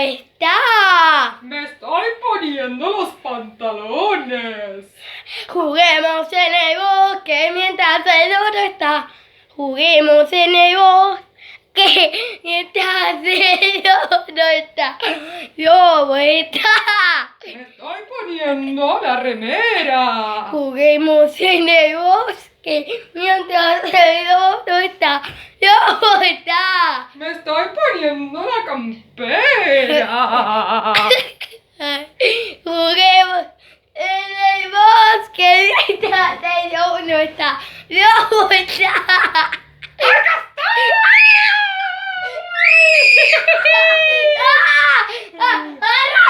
está! Me estoy poniendo los pantalones. Juguemos en el bosque mientras el otro está. Juguemos en el bosque mientras el otro está. Lobo está. Me estoy poniendo la remera. Juguemos en el bosque mientras el otro está. Lobo está. Me estoy poniendo la campera. Juguemos en el bosque mientras el uno está. ¡Lobo está! ¡Ah! ¡Ah! ¡Ah!